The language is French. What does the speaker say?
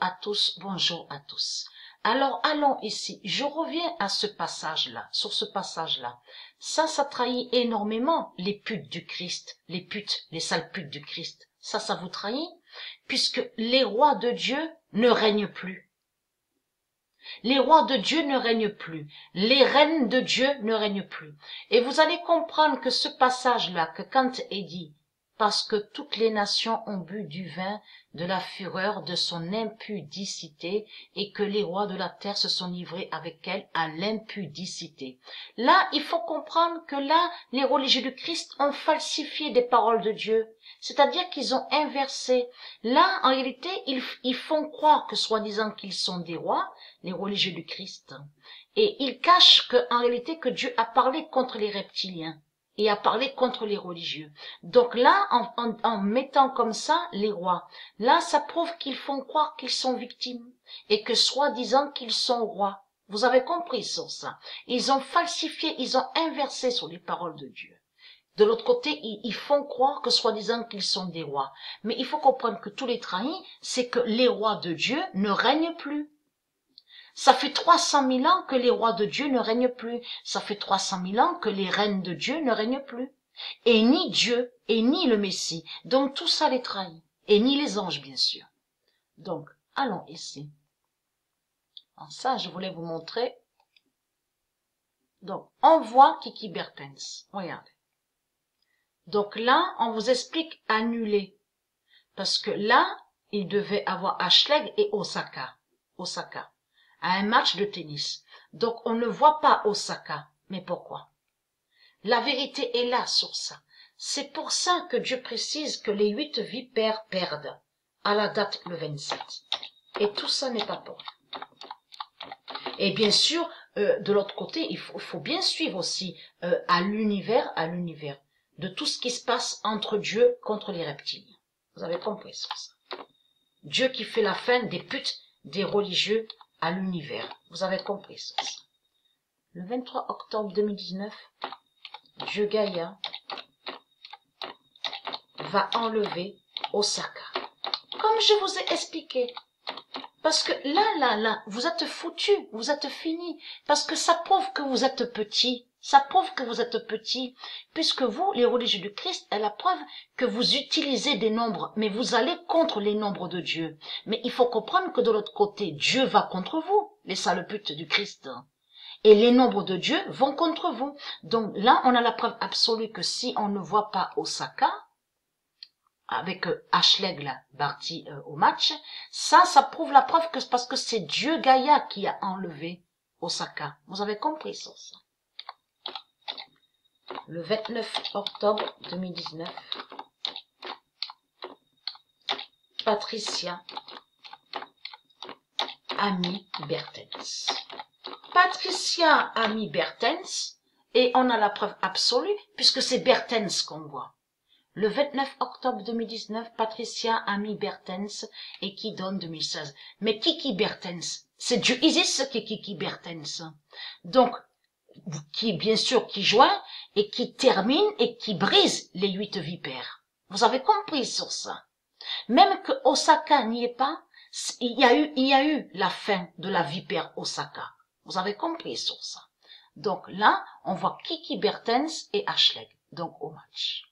à tous, bonjour à tous. Alors, allons ici. Je reviens à ce passage-là, sur ce passage-là. Ça trahit énormément les putes du Christ, les putes, les sales putes du Christ. Ça vous trahit, puisque les rois de Dieu ne règnent plus. Les rois de Dieu ne règnent plus. Les reines de Dieu ne règnent plus. Et vous allez comprendre que ce passage-là, que Kant est dit, parce que toutes les nations ont bu du vin de la fureur de son impudicité et que les rois de la terre se sont livrés avec elle à l'impudicité. Là, il faut comprendre que là, les religieux du Christ ont falsifié des paroles de Dieu. C'est-à-dire qu'ils ont inversé. Là, en réalité, ils font croire que soi-disant qu'ils sont des rois, les religieux du Christ. Et ils cachent en réalité que Dieu a parlé contre les reptiliens et a parlé contre les religieux. Donc là, en mettant comme ça les rois, là, ça prouve qu'ils font croire qu'ils sont victimes et que soi-disant qu'ils sont rois. Vous avez compris sur ça. Ils ont falsifié, ils ont inversé sur les paroles de Dieu. De l'autre côté, ils font croire que soi-disant qu'ils sont des rois. Mais il faut comprendre que tous les trahis, c'est que les rois de Dieu ne règnent plus. Ça fait 300 000 ans que les rois de Dieu ne règnent plus. Ça fait 300 000 ans que les reines de Dieu ne règnent plus. Et ni Dieu, et ni le Messie. Donc tout ça les trahit. Et ni les anges, bien sûr. Donc, allons ici. En ça, je voulais vous montrer. Donc, on voit Kiki Bertens. Regardez. Donc là, on vous explique annuler. Parce que là, il devait avoir Ashleg et Osaka. À un match de tennis. Donc, on ne voit pas Osaka. Mais pourquoi? La vérité est là sur ça. C'est pour ça que Dieu précise que les 8 vipères perdent à la date le 27. Et tout ça n'est pas pour eux. Et bien sûr, de l'autre côté, il faut bien suivre aussi à l'univers, de tout ce qui se passe entre Dieu contre les reptiles. Vous avez compris sur ça. Dieu qui fait la fin des putes des religieux à l'univers. Vous avez compris sur ça. Le 23 octobre 2019, Dieu Gaïa va enlever Osaka. Comme je vous ai expliqué. Parce que là, vous êtes foutus, vous êtes finis. Parce que ça prouve que vous êtes petits. Ça prouve que vous êtes petits. Puisque vous, les religieux du Christ, est la preuve que vous utilisez des nombres, mais vous allez contre les nombres de Dieu. Mais il faut comprendre que de l'autre côté, Dieu va contre vous, les sales putes du Christ. Et les nombres de Dieu vont contre vous. Donc là, on a la preuve absolue que si on ne voit pas Osaka, avec Ashleg là, parti au match, ça prouve la preuve que parce que c'est Dieu Gaïa qui a enlevé Osaka. Vous avez compris ça? Le 29 octobre 2019, Patricia Ami Bertens. Patricia Ami Bertens, et on a la preuve absolue puisque c'est Bertens qu'on voit. Le 29 octobre 2019, Patricia Ami Bertens et qui donne 2016. Mais Kiki Bertens, c'est Dieu Isis qui est Kiki Bertens. Donc, qui bien sûr qui joint et qui termine et qui brise les 8 vipères. Vous avez compris sur ça. Même que Osaka n'y est pas, il y a eu la fin de la vipère Osaka. Vous avez compris sur ça. Donc là, on voit Kiki Bertens et Ashleg, donc au match.